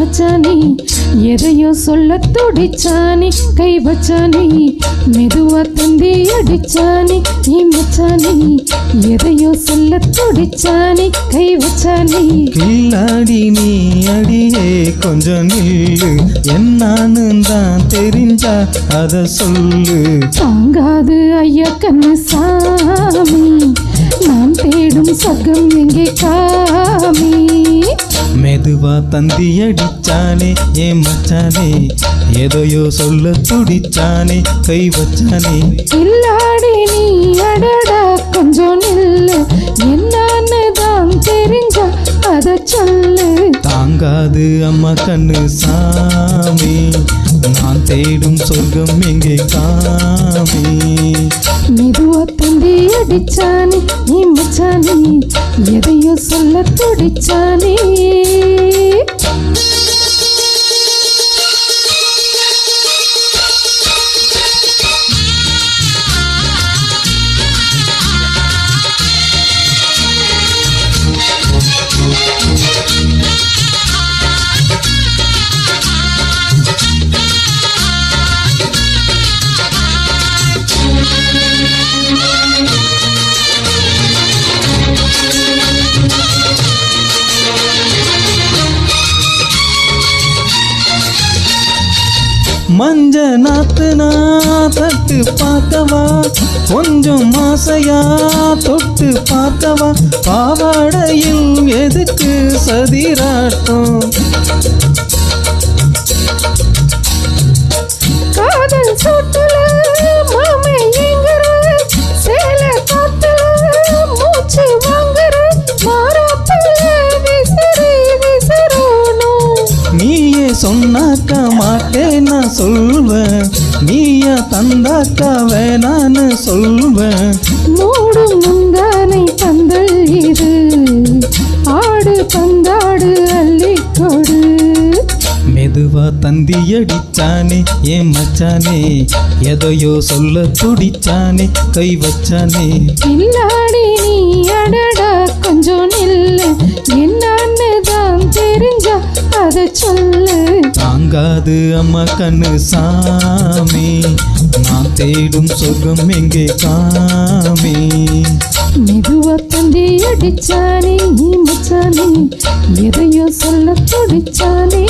மச்சானே எதையோ சொல்ல துடிச்சானே கை வச்சானே மெதுவா தந்தி அடிச்சானே நீ மச்சானே எதையோ சொல்ல துடிச்சானே கை வச்சானே கில்லாடி நீ அடியே கொஞ்சம் நில்லு என்னான்னு தான் தெரிஞ்சா அத சொல்லு தாங்காது ஐயா கண்ணு சாமி நான் தேடும் சொர்க்கம் எங்கே காமி மெதுவா தந்தி அடிச்சானே ஏன் மச்சானே எதையோ சொல்ல துடிச்சானே கை வச்சானே இல்லாடி நீ அடடா கொஞ்சம் நில்லு என்னான்னு தான் தெரிஞ்சா அத சொல்லு தாங்காது அம்மா கண்ணு சாமி நான் தேடும் சொர்க்கம் எங்கே காமி மெதுவா தந்தி அடிச்சானே நீ மச்சானே எதையோ சொல்ல துடிச்சானே மஞ்ச நாத்துனா தட்டு பார்க்கவா கொஞ்சம் மாசையா தொட்டு பார்க்கவா பாவாடையில் எதுக்கு சதிராட்டம் காதல் சூட்டுல மாமே எங்கற சேல காத்துல மூச்சு வாங்குற மாறாப்புல விசரணும் நீயே சொன்னாக்கா மாட்டேன் நான் சொல்வேன் நீயா தந்தாக்கா வேணான்னு சொல்வேன் மூடும் முந்தானை பந்தல் இது ஆடு பந்தாடு அள்ளிக்கொடு மெதுவா தந்தி அடிச்சானே ஏன் மச்சானே எதையோ சொல்ல துடிச்சானே கை வச்சானே இல்லாடி நீ அடடா கொஞ்சம் நில்லு என்னான்னு தான் தெரிஞ்சா அத சொல்லு தாங்காது அம்மா கண்ணு சாமி நான் தேடும் சொர்க்கம் எங்கே காமி மெதுவா தந்தி அடிச்சானே நீ மச்சானே எதையோ சொல்ல துடிச்சானே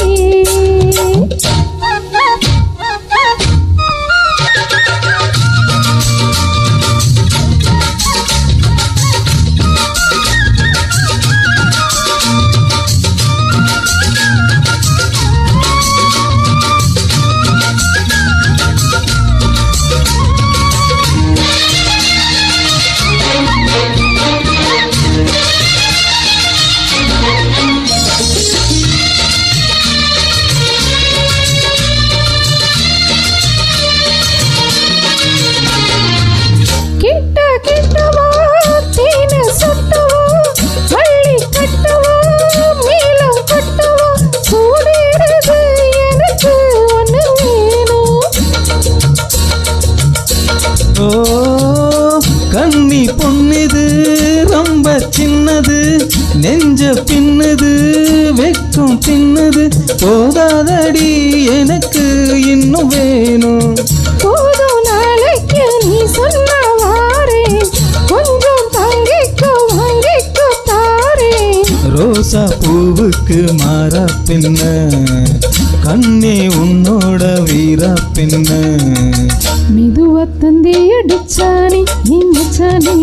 ஓ கண்ணி பொண்ணுது ரொம்ப சின்னது நெஞ்ச பின்னுது வெக்கம் பின்னுது போதாதடி எனக்கு இன்னும் வேணும் போதும் நாளைக்கு நீ சொன்ன வாரே கொஞ்சம் தங்கிக்கோ வாங்கிக்கோ தாரே ரோசா பூவுக்கு மாறா பின்ன கண்ணே உன்னோட வீரா பின்ன மெதுவா தந்தி அடிச்சானே நீ மச்சானே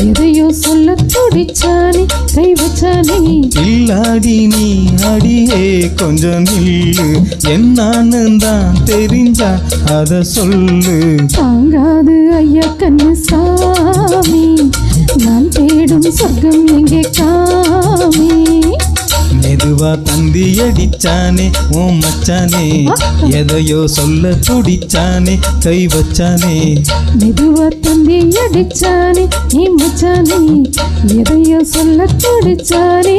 எதையோ சொல்ல துடிச்சானே கை வச்சானே இல்லாடி நீ அடியே கொஞ்சம் நில்லு என்னான்னு தான் தெரிஞ்சா அத சொல்லு தாங்காது ஐயா கண்ணு சாமி நான் தேடும் சொர்க்கம் எங்கே காமி மெதுவா தந்தி அடிச்சானே ஓ மச்சானே எதையோ சொல்ல துடிச்சானே கை வச்சானே மெதுவா தந்தி அடிச்சானே நீ மச்சானே எதையோ சொல்ல துடிச்சானே